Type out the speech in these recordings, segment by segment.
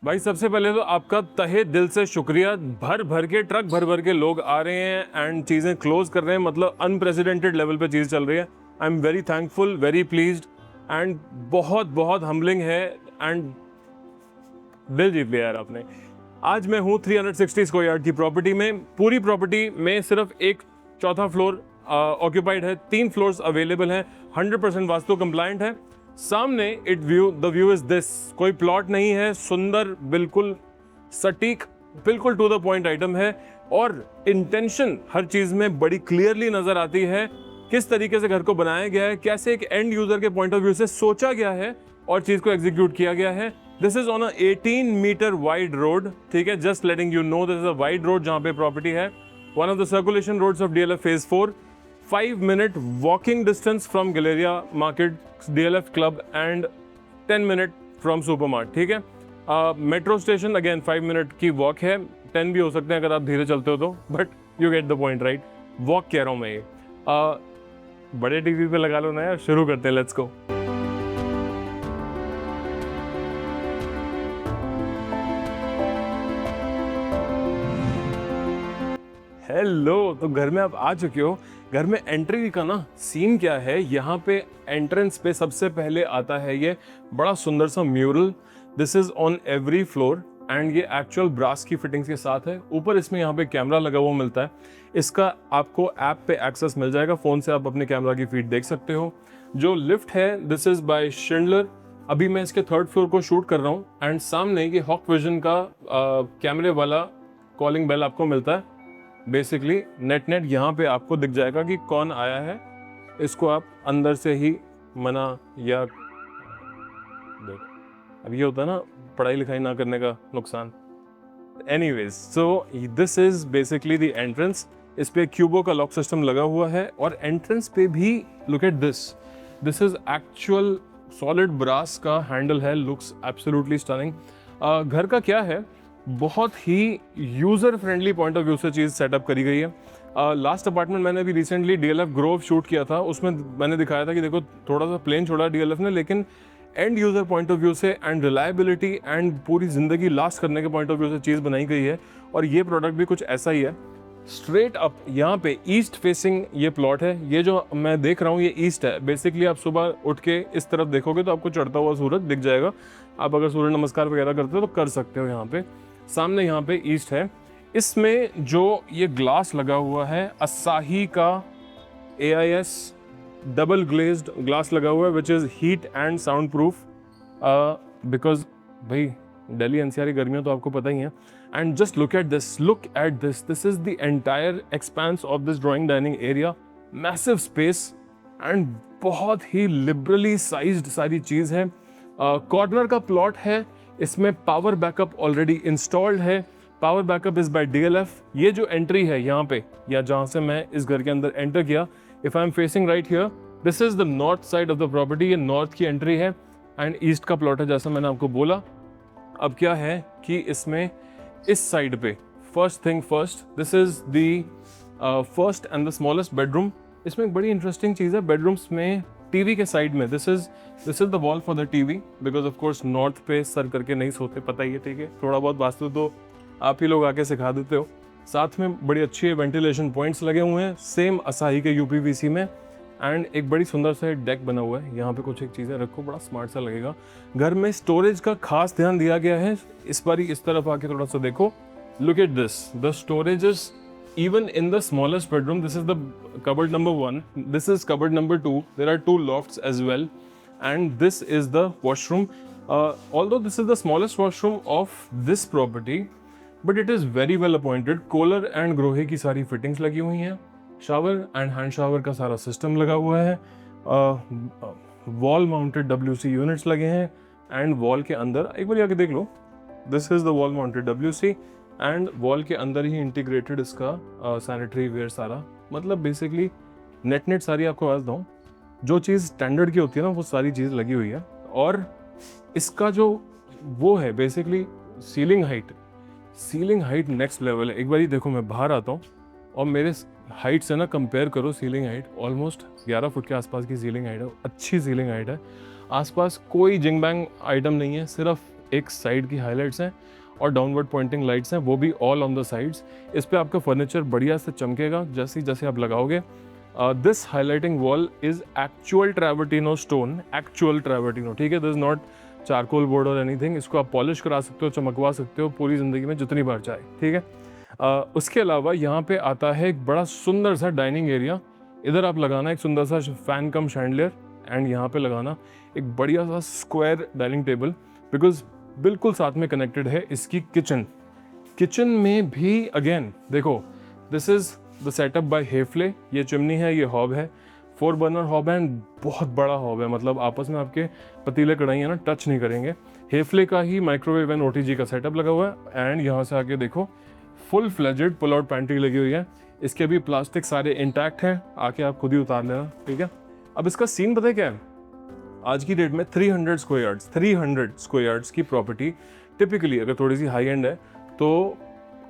भाई सबसे पहले तो आपका तहे दिल से शुक्रिया। भर भर के ट्रक भर भर के लोग आ रहे हैं एंड चीज़ें क्लोज कर रहे हैं, मतलब अनप्रेसिडेंटेड लेवल पे चीज़ चल रही है। I am very thankful, very pleased and बहुत बहुत हम्बलिंग है एंड दिल जीत लिया यार आपने। आज मैं हूँ 360 स्क्वायर यार्ड की प्रॉपर्टी में। पूरी प्रॉपर्टी में सिर्फ एक चौथा फ्लोर ऑक्यूपाइड है, 3 फ्लोर्स अवेलेबल हैं, 100% वास्तु कंप्लायंट है। सामने द व्यू इज दिस। कोई प्लॉट नहीं है, सुंदर, बिल्कुल सटीक, बिल्कुल टू द पॉइंट आइटम है और इंटेंशन हर चीज में बड़ी क्लियरली नजर आती है। किस तरीके से घर को बनाया गया है, कैसे एक एंड यूजर के पॉइंट ऑफ व्यू से सोचा गया है और चीज को एग्जीक्यूट किया गया है। This is on a 18 metre wide road, ठीक है, just letting you know this is a wide road जहां पे प्रॉपर्टी है। One of the circulation roads of DLF phase 4, 5 minute walking distance from Galleria market, DLF club and 10 minute from supermart, ठीक है। Metro station again 5 minute की walk है, 10 भी हो सकते हैं अगर आप धीरे चलते हो तो, but you get the point right. Walk कह रहा हूँ मैं ये। बड़े टीवी पे लगा लो ना यार, शुरू करते हैं, लेट्स गो। हेलो, तो घर में आप आ चुके हो। घर में एंट्री का ना सीन क्या है, यहाँ पे एंट्रेंस पे सबसे पहले आता है ये बड़ा सुंदर सा mural. This is on every floor and ये एक्चुअल ब्रास की फिटिंग्स के साथ है। ऊपर इसमें यहाँ पे कैमरा लगा हुआ मिलता है। इसका आपको ऐप पे एक्सेस मिल जाएगा, फ़ोन से आप अपने कैमरा की फीड देख सकते हो। जो लिफ्ट है दिस इज बाय शिंडलर। अभी मैं इसके 3rd फ्लोर को शूट कर रहा हूँ एंड सामने ये हॉक विजन का कैमरे वाला कॉलिंग बेल आपको मिलता है। बेसिकली नेट यहाँ पे आपको दिख जाएगा कि कौन आया है। इसको आप अंदर से ही मना या देख, अब ये होता है ना पढ़ाई लिखाई ना करने का नुकसान। Anyways, so this is basically the entrance. इस पे क्यूबो का लॉक सिस्टम लगा हुआ है और एंट्रेंस पे भी look at this is actual solid brass का हैंडल है, लुक्स एब्सोल्युटली स्टनिंग। घर का क्या है, बहुत ही user friendly point of view से चीज़ सेटअप करी गई है। लास्ट अपार्टमेंट मैंने अभी रिसेंटली DLF ग्रोव शूट किया था, उसमें मैंने दिखाया था कि देखो थोड़ा सा प्लेन छोड़ा DLF ने, लेकिन end user point of view से एंड रिलायबिलिटी एंड पूरी ज़िंदगी लास्ट करने के पॉइंट ऑफ व्यू से चीज़ बनाई गई है। और ये प्रोडक्ट भी कुछ ऐसा ही है। स्ट्रेट अप यहाँ पे ईस्ट फेसिंग ये प्लॉट है। ये जो मैं देख रहा हूँ ये ईस्ट है। बेसिकली आप सुबह उठ के इस तरफ देखोगे तो आपको चढ़ता हुआ सूरज दिख जाएगा। आप अगर सूर्य नमस्कार वगैरह करते हो तो कर सकते हो। यहाँ पे सामने यहाँ पे ईस्ट है। इसमें जो ये ग्लास लगा हुआ है असाही का AIS डबल ग्लेज्ड ग्लास लगा हुआ है which is heat and sound proof, because भाई दिल्ली NCR की गर्मियाँ तो आपको पता ही है। And just look at this, this is the entire expense of this drawing dining area. Massive space and बहुत ही लिबरली साइज्ड सारी चीज़ है। कॉर्नर का प्लॉट है, इसमें पावर बैकअप ऑलरेडी इंस्टॉल्ड है। Power backup is by DLF। ये जो entry है यहाँ पे या जहाँ से मैं इस घर के अंदर एंटर किया, if I am facing right here, this is the north side of the property. ये नॉर्थ की एंट्री है एंड ईस्ट का प्लॉट है जैसा मैंने आपको बोला। अब क्या है कि इसमें इस साइड पे first thing first, this is the first and the smallest bedroom. इसमें एक बड़ी इंटरेस्टिंग चीज़ है, बेडरूम्स में टीवी के साइड में this is the wall for the TV, because of course north पे सर करके नहीं सोते, पता ही है, ठीक है। थोड़ा बहुत वास्तु तो आप ही लोग आके सिखा देते हो। साथ में बड़ी अच्छी वेंटिलेशन पॉइंट्स लगे हुए हैं, सेम असाही के UPVC में। एंड एक बड़ी सुंदर सा डेक बना हुआ है, यहाँ पे कुछ एक चीज़ें रखो, बड़ा स्मार्ट सा लगेगा। घर में स्टोरेज का खास ध्यान दिया गया है। इस बारी इस तरफ आके थोड़ा सा देखो, look at this, the storage is even in the smallest bedroom. This is the cupboard number 1, this is cupboard number 2, there are 2 lofts as well, and this is the washroom. Although this is the smallest washroom of this property, but it is very well appointed. Kohler and Grohe की सारी fittings लगी हुई हैं, shower and hand shower का सारा system लगा हुआ है, wall mounted WC units लगे हैं, and wall के अंदर एक बार आके देख लो, this is the wall mounted WC and wall के अंदर ही इंटीग्रेटेड इसका सैनिटरी वेयर सारा, मतलब बेसिकली नेट सारी आपको आवाज़ दूँ, जो चीज़ स्टैंडर्ड की होती है ना वो सारी चीज़ लगी हुई है। और इसका जो वो है basically ceiling height next level है। एक बार ही देखो, मैं बाहर आता हूँ और मेरे हाइट से ना कंपेयर करो, सीलिंग हाइट ऑलमोस्ट 11 फुट के आसपास की सीलिंग हाइट है, अच्छी सीलिंग हाइट है। आसपास कोई जिंग बैंग आइटम नहीं है, सिर्फ एक साइड की हाईलाइट्स हैं और डाउनवर्ड पॉइंटिंग लाइट्स हैं, वो भी ऑल ऑन द साइड्स। इस पे आपका फर्नीचर बढ़िया से चमकेगा जैसे जैसे आप लगाओगे। This highlighting wall is actual travertino stone, actual travertino, ठीक है, this is not charcoal board और एनीथिंग। इसको आप पॉलिश करा सकते हो, चमकवा सकते हो पूरी ज़िंदगी में जितनी बार चाहे, ठीक है। उसके अलावा यहाँ पे आता है एक बड़ा सुंदर सा डाइनिंग एरिया। इधर आप लगाना एक सुंदर सा फैन कम शैंडलियर, एंड यहाँ पे लगाना एक बढ़िया सा स्क्वायर डाइनिंग टेबल, बिकॉज बिल्कुल साथ में कनेक्टेड है इसकी किचन। किचन में भी अगेन देखो, this is the setup by Hafele. ये चिमनी है, ये हॉब है, 4 बर्नर हॉब है, एंड बहुत बड़ा हॉब है, मतलब आपस में आपके पतीले कढ़ाई है ना टच नहीं करेंगे। हेफले का ही माइक्रोवेव एंड ओटीजी का सेटअप लगा हुआ है, एंड यहाँ से आके देखो full fledged pull out pantry लगी हुई है। इसके भी प्लास्टिक सारे इंटैक्ट हैं, आके आप खुद ही उतार लेना, ठीक है। अब इसका सीन पता है क्या है, आज की डेट में 300 स्क्वायर यार्ड्स की प्रॉपर्टी टिपिकली अगर थोड़ी सी हाई एंड है तो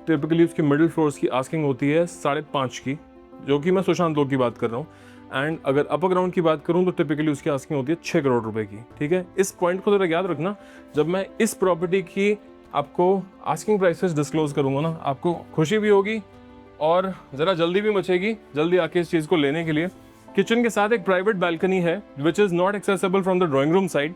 टिपिकली उसकी मिडिल फ्लोर्स की आस्किंग होती है 5.5 की, जो कि मैं सुशांत लोग की बात कर रहा हूँ। एंड अगर अपर ग्राउंड की बात करूँ तो टिपिकली उसकी आस्किंग होती है 6 करोड़ रुपए की, ठीक है। इस पॉइंट को जरा याद रखना, जब मैं इस प्रॉपर्टी की आपको आस्किंग प्राइसेस डिस्क्लोज करूंगा ना, आपको खुशी भी होगी और ज़रा जल्दी भी मचेगी जल्दी आके इस चीज़ को लेने के लिए। किचन के साथ एक प्राइवेट बालकनी है which is not accessible from the drawing room side.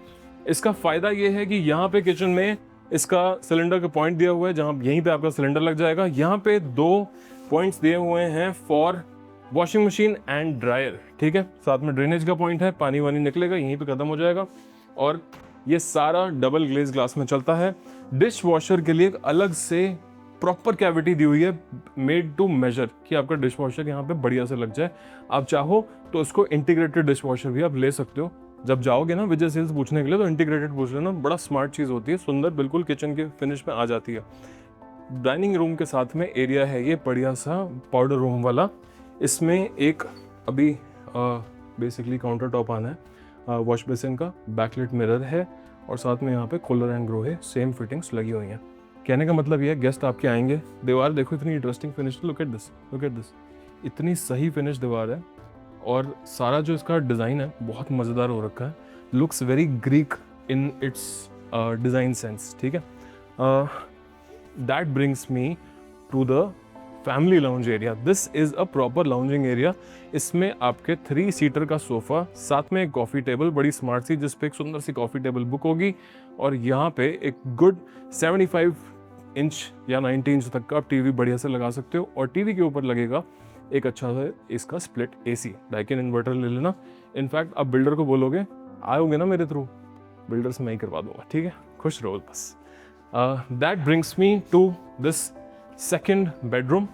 इसका फ़ायदा ये है कि यहाँ पे किचन में इसका सिलेंडर का पॉइंट दिया हुआ है, जहाँ यहीं पे आपका सिलेंडर लग जाएगा। यहाँ पे 2 पॉइंट्स दिए हुए हैं for washing machine and dryer, ठीक है। साथ में ड्रेनेज का पॉइंट है, पानी वानी निकलेगा यहीं पे ख़त्म हो जाएगा, और ये सारा डबल ग्लेज ग्लास में चलता है। डिश वॉशर के लिए एक अलग से प्रॉपर कैविटी दी हुई है, मेड टू मेजर, कि आपका डिश वॉशर यहाँ पे बढ़िया से लग जाए। आप चाहो तो इसको इंटीग्रेटेड डिश वॉशर भी आप ले सकते हो। जब जाओगे ना विजय सेल्स पूछने के लिए तो इंटीग्रेटेड पूछ लेना, बड़ा स्मार्ट चीज़ होती है, सुंदर बिल्कुल किचन के फिनिश में आ जाती है। डाइनिंग रूम के साथ में एरिया है ये बढ़िया सा पाउडर रूम वाला। इसमें एक अभी बेसिकली काउंटर टॉप आना है, वॉश बेसिन का, बैकलाइट मिरर है, और साथ में यहाँ पे कूलर एंड ग्रो है, सेम फिटिंग्स लगी हुई हैं। कहने का मतलब ये है गेस्ट आपके आएंगे, दीवार देखो इतनी interesting finish, look at this, इतनी सही फिनिश दीवार है, और सारा जो इसका डिज़ाइन है बहुत मज़ेदार हो रखा है, looks very Greek in its design sense, ठीक है। That brings me to the family lounge area. This is a proper lounging area. इसमें आपके 3 सीटर का सोफ़ा, साथ में एक कॉफ़ी टेबल बड़ी स्मार्ट सी, जिस पे एक सुंदर सी कॉफ़ी टेबल बुक होगी, और यहाँ पे एक गुड 75 इंच या 90 इंच तक का आप टीवी बढ़िया से लगा सकते हो, और टीवी के ऊपर लगेगा एक अच्छा सा इसका स्प्लिट एसी। डाइकिन इन्वर्टर ले लेना। इनफैक्ट आप बिल्डर को बोलोगे, आओगे ना मेरे थ्रू, बिल्डर से मैं ही करवा दूंगा, ठीक है, खुश रहो बस। That brings me to this second bedroom.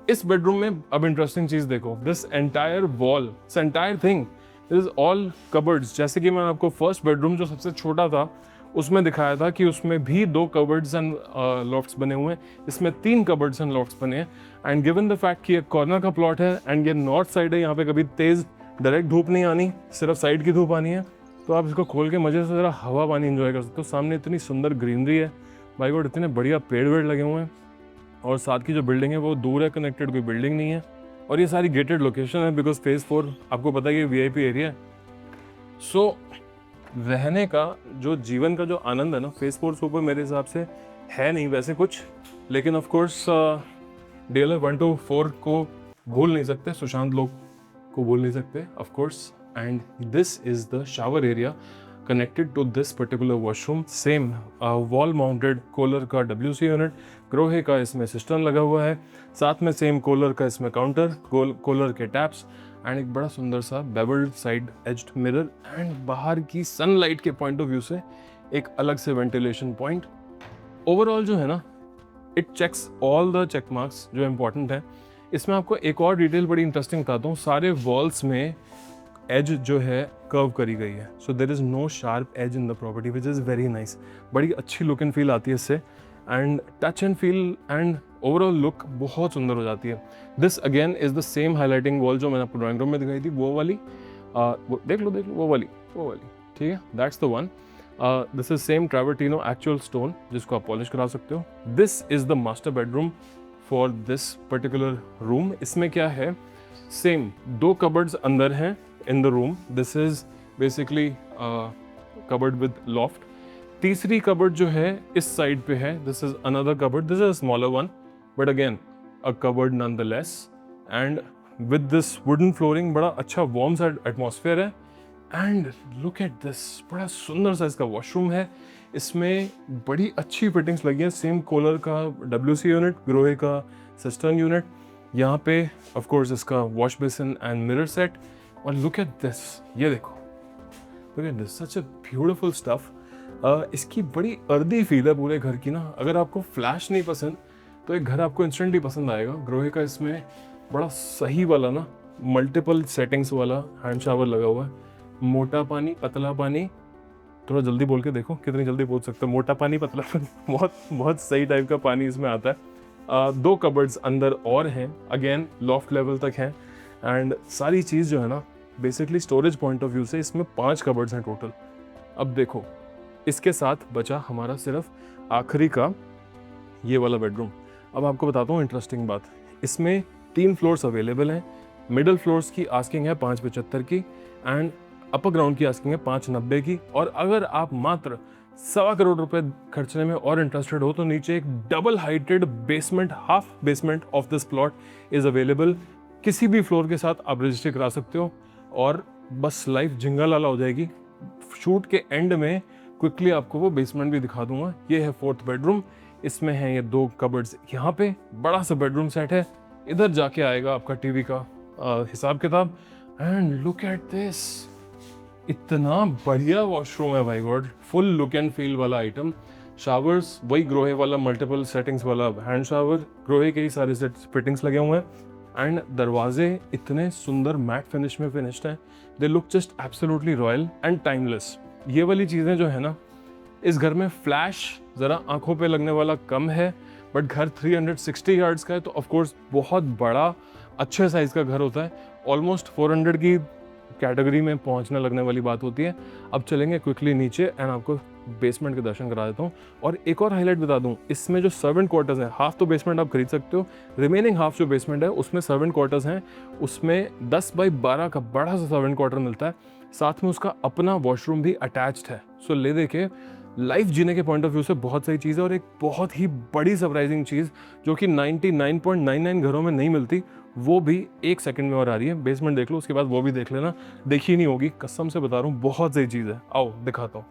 इस बेडरूम में अब इंटरेस्टिंग चीज़ देखो, this entire wall, this entire thing is all cupboards. जैसे कि मैंने आपको फर्स्ट बेडरूम जो सबसे छोटा था उसमें दिखाया था कि उसमें भी 2 कबर्ड्स एंड लॉफ्ट्स बने हुए हैं, इसमें 3 कबर्ड्स एंड लॉफ्ट्स बने हैं। एंड गिवन द फैक्ट कि ये कॉर्नर का प्लॉट है एंड ये नॉर्थ साइड है, यहाँ पे कभी तेज़ डायरेक्ट धूप नहीं आनी, सिर्फ साइड की धूप आनी है, तो आप इसको खोल के मज़े से ज़रा हवा पानी एंजॉय कर सकते हो। सामने इतनी सुंदर ग्रीनरी है, बाई गॉड इतने बढ़िया पेड़ वेड़ लगे हुए हैं, और साथ की जो बिल्डिंग है वो दूर है, कनेक्टेड कोई बिल्डिंग नहीं है, और ये सारी गेटेड लोकेशन है, बिकॉज फेज़ 4 आपको पता है कि VIP एरिया है। सो रहने का जो जीवन का जो आनंद है ना, फेज़ 4 से ऊपर मेरे हिसाब से है नहीं वैसे कुछ, लेकिन ऑफ कोर्स DLF 1 to 4 को भूल नहीं सकते, सुशांत लोग को भूल नहीं सकते of course. And this is the shower area connected to this particular washroom. Same wall mounted cooler का WC यूनिट, ग्रोहे का इसमें सिस्टम लगा हुआ है, साथ में सेम कूलर का इसमें काउंटर, कूलर के टैप्स, एंड एक बड़ा सुंदर सा बेवल्ड साइड एज्ड मिरर, एंड बाहर की सनलाइट के पॉइंट ऑफ व्यू से एक अलग से वेंटिलेशन पॉइंट। ओवरऑल जो है ना, it checks all the check marks जो इम्पोर्टेंट है। इसमें आपको एक और डिटेल बड़ी इंटरेस्टिंग बताता हूँ, सारे वॉल्स में एज जो है कर्व करी गई है, so there is no sharp edge in the property, which is very nice. बड़ी अच्छी लुक एंड फील आती है इससे, and touch and feel and overall look बहुत सुंदर हो जाती है। This again is the same highlighting wall जो मैंने आपको ड्राइंग रूम में दिखाई थी, वो वाली, देख लो वो वाली, ठीक है, that's the one. This is same travertino actual stone, जिसको आप पॉलिश करा सकते हो। This is the master bedroom for this particular room. इसमें क्या है, सेम 2 कबर्ड्स अंदर हैं in the room. This is basically covered with loft. तीसरी कबर्ड जो है इस साइड पे है, this is another cupboard, this is a smaller one but again a cupboard nonetheless, and with this wooden flooring बड़ा अच्छा वार्म सा atmosphere है। एंड लुक एट दिस, बड़ा सुंदर सा इसका वॉशरूम है, इसमें बड़ी अच्छी फिटिंग्स लगी है, सेम कोलर का WC यूनिट, ग्रोहे का सिस्टर्न यूनिट, यहाँ पे ऑफ कोर्स इसका wash basin and mirror set. और लुक एट दिस, ये देखो, look at this, such a beautiful stuff. इसकी बड़ी अर्दी फील है पूरे घर की ना। अगर आपको फ्लैश नहीं पसंद तो एक घर आपको इंस्टेंटली पसंद आएगा। ग्रोहे का इसमें बड़ा सही वाला ना मल्टीपल सेटिंग्स वाला हैंड शावर लगा हुआ है। मोटा पानी, पतला पानी, थोड़ा जल्दी बोल के देखो कितनी जल्दी बोल सकते हो, मोटा पानी, पतला पानी, बहुत बहुत सही टाइप का पानी इसमें आता है। 2 कबर्ड्स अंदर और हैं, अगेन लॉफ्ट लेवल तक हैं, एंड सारी चीज़ जो है ना basically storage point of view से इसमें 5 कबर्ड्स हैं टोटल। अब देखो, इसके साथ बचा हमारा सिर्फ आखिरी का ये वाला बेडरूम। अब आपको बताता हूँ इंटरेस्टिंग बात, इसमें 3 फ्लोर्स अवेलेबल हैं। मिडिल फ्लोर्स की आस्किंग है 575 की, एंड अपर ग्राउंड की आस्किंग है 590 की। और अगर आप मात्र 1.25 करोड़ रुपए खर्चने में और इंटरेस्टेड हो तो नीचे एक double heighted basement, half basement of this plot is available. किसी भी फ्लोर के साथ आप रजिस्ट्री करा सकते हो और बस लाइफ झिंगा लाला हो जाएगी। शूट के एंड में क्विकली आपको वो बेसमेंट भी दिखा दूंगा। ये है 4th बेडरूम, इसमें है ये 2 कबर्ड्स, यहाँ पे बड़ा सा बेडरूम सेट है, इधर जाके आएगा आपका टीवी का हिसाब किताब। एंड लुक एट दिस, इतना बढ़िया वॉशरूम है भाई God, full look and feel वाला आइटम। शावर्स वही ग्रोहे वाला मल्टीपल सेटिंग्स वाला हैंड शावर, ग्रोहे के ही सारे सेट फिटिंग्स लगे हुए हैं। एंड दरवाजे इतने सुंदर मैट फिनिश में फिनिश्ड हैं, they look just absolutely royal and timeless. ये वाली चीज़ें जो है ना, इस घर में फ्लैश ज़रा आंखों पे लगने वाला कम है, बट घर 360 यार्ड्स का है तो ऑफकोर्स बहुत बड़ा अच्छे साइज़ का घर होता है। ऑलमोस्ट 400 की कैटेगरी में पहुंचने लगने वाली बात होती है। अब चलेंगे क्विकली नीचे एंड आपको बेसमेंट के दर्शन करा देता हूँ। और एक और हाईलाइट बता दूँ, इसमें जो सर्वेंट क्वार्टर्स हैं, हाफ तो बेसमेंट आप खरीद सकते हो, रिमेनिंग हाफ जो बेसमेंट है उसमें सर्वेंट क्वार्टर्स हैं, उसमें 10 बाई 12 का बड़ा सा सर्वेंट क्वार्टर मिलता है, साथ में उसका अपना वॉशरूम भी अटैच्ड है। सो ले देखे लाइफ जीने के पॉइंट ऑफ व्यू से बहुत सही चीज़ है। और एक बहुत ही बड़ी सरप्राइजिंग चीज़ जो कि 99.99 घरों में नहीं मिलती, वो भी 1 सेकंड में और आ रही है। बेसमेंट देख लो, उसके बाद वो भी देख लेना, देखी नहीं होगी, कसम से बता रहा हूँ, बहुत सही चीज़ है। आओ दिखाता हूँ।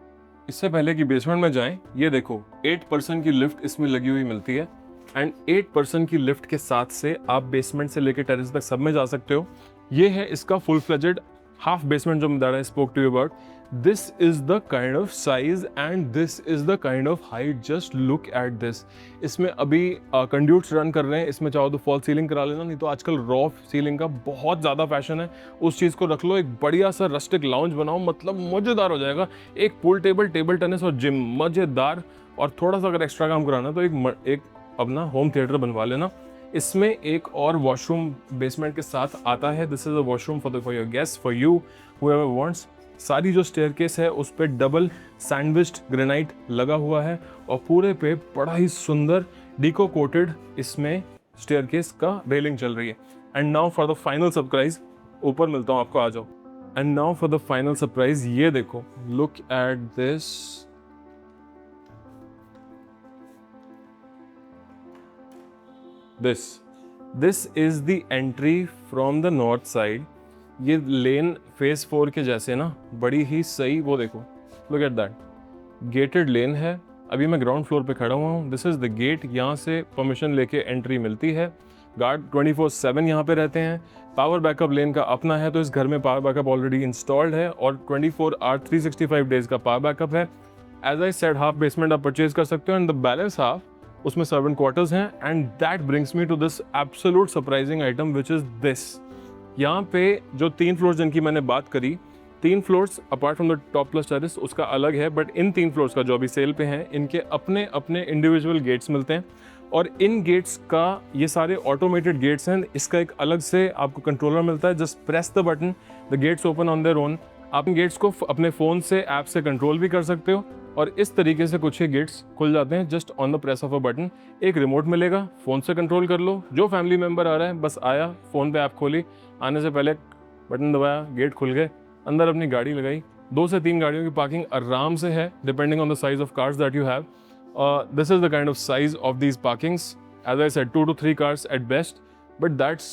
इससे पहले कि बेसमेंट में जाएं, ये देखो 8 पर्सन की लिफ्ट इसमें लगी हुई मिलती है, एंड 8 पर्सन की लिफ्ट के साथ से आप बेसमेंट से लेकर टेरेस तक सब में जा सकते हो। ये है इसका फुल फ्लेजेड हाफ बेसमेंट जो मैं बता रहा है, spoke to you about. This is the kind of size and this is the kind of height. Just look at this. इसमें अभी कंड्यूट्स रन कर रहे हैं, इसमें चाहो तो फॉल सीलिंग करा लेना, नहीं तो आजकल रॉ सीलिंग का बहुत ज़्यादा फैशन है, उस चीज़ को रख लो। एक बढ़िया सा रस्टिक लाउंज बनाओ, मतलब मज़ेदार हो जाएगा। एक पूल टेबल, टेबल टेनिस और जिम, मज़ेदार। और थोड़ा सा अगर एक्स्ट्रा काम कराना तो एक अपना होम थिएटर बनवा लेना। इसमें एक और वॉशरूम बेसमेंट के साथ आता है। This is a washroom for your guest, for you whoever wants. सारी जो स्टेयरकेस है उस पर डबल सैंडविच्ड ग्रेनाइट लगा हुआ है और पूरे पे बड़ा ही सुंदर डीको कोटेड इसमें स्टेयरकेस का रेलिंग चल रही है। And now for the final surprise, ऊपर मिलता हूँ आपको, आ जाओ। And now for the final surprise, ये देखो, look at this. This is the entry from the north side. ये लेन फेज 4 के जैसे ना, बड़ी ही सही, वो देखो, लुक एट दैट, गेटेड लेन है। अभी मैं ग्राउंड फ्लोर पे खड़ा हुआ हूँ, दिस इज द गेट, यहाँ से परमिशन लेके एंट्री मिलती है। गार्ड 24/7 यहाँ पे रहते हैं। पावर बैकअप लेन का अपना है, तो इस घर में पावर बैकअप ऑलरेडी इंस्टॉल्ड है और 24 आवर 365 डेज का पावर बैकअप है। As I said, half basement आप परचेज कर सकते हो एंड द बैलेंस हाफ उसमें सर्वेंट क्वार्टर्स हैं। And that brings me to this absolute surprising item which is this. यहाँ पे जो 3 फ्लोर्स जिनकी मैंने बात करी, 3 floors apart from the top plus terrace उसका अलग है, बट इन 3 फ्लोर्स का जो अभी सेल पे हैं, इनके अपने अपने इंडिविजुअल गेट्स मिलते हैं। और इन गेट्स का, ये सारे ऑटोमेटेड गेट्स हैं, इसका एक अलग से आपको कंट्रोलर मिलता है। Just press the button, the gates open on their own. आप इन गेट्स को अपने फ़ोन से, ऐप से कंट्रोल भी कर सकते हो और इस तरीके से कुछ ही गेट्स खुल जाते हैं just on the press of a button. एक रिमोट मिलेगा, फ़ोन से कंट्रोल कर लो। जो फैमिली मेम्बर आ रहा है, बस आया, फ़ोन पे ऐप खोली, आने से पहले बटन दबाया, गेट खुल गए, अंदर अपनी गाड़ी लगाई, 2 से 3 गाड़ियों की पार्किंग आराम से है, depending on the size of cars that you have. This is the kind of size of these parkings. As I said, 2 to 3 cars at best, but that's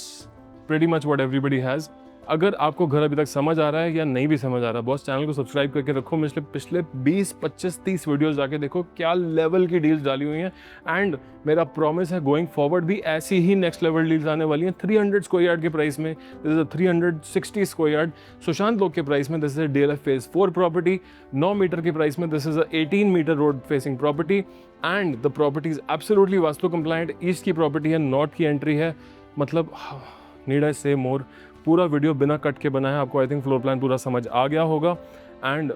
pretty much what everybody has. अगर आपको घर अभी तक समझ आ रहा है या नहीं भी समझ आ रहा, बॉस चैनल को सब्सक्राइब करके रखो. पिछले 20, 25, 30 वीडियोस जाके देखो क्या लेवल की डील्स डाली हुई हैं. एंड मेरा प्रॉमिस है गोइंग फॉरवर्ड भी ऐसी ही नेक्स्ट लेवल डील्स आने वाली हैं. 300 स्क्वायर यार्ड के प्राइस में, this is a 360 square yard Sushant Lok के प्राइस में. This is a DLF phase 4 property. 9 metre के प्राइस में. This is a 18 metre road facing property and the property is absolutely vastu compliant. East की property है, north की entry है. मतलब need I से मोर. पूरा वीडियो बिना कट के बना है. आपको आई थिंक फ्लोर प्लान पूरा समझ आ गया होगा. And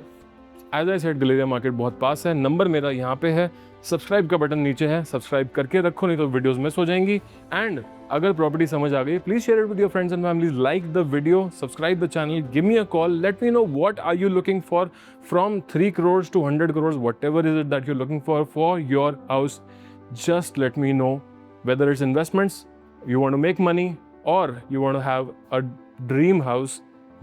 as I said Galleria market बहुत पास है. नंबर मेरा यहाँ पे है. सब्सक्राइब का बटन नीचे है, सब्सक्राइब करके रखो नहीं तो वीडियोस मिस हो जाएंगी. एंड अगर प्रॉपर्टी समझ आ गई, please share it with your friends and families. Like the video, subscribe the channel, give me a call, let me know what are you looking for from 3 crores to 100 crores, whatever is it that you're looking for your house. Just let me know whether it's investments, you want to make money, or you want to have a dream house.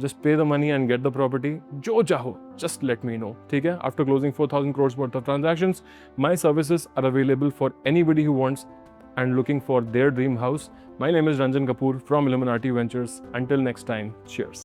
Just pay the money and get the property. जो चाहो, just let me know. ठीक है? After closing 4,000 crores worth of transactions, my services are available for anybody who wants and looking for their dream house. My name is Ranjan Kapoor from Illuminati Ventures. Until next time, cheers.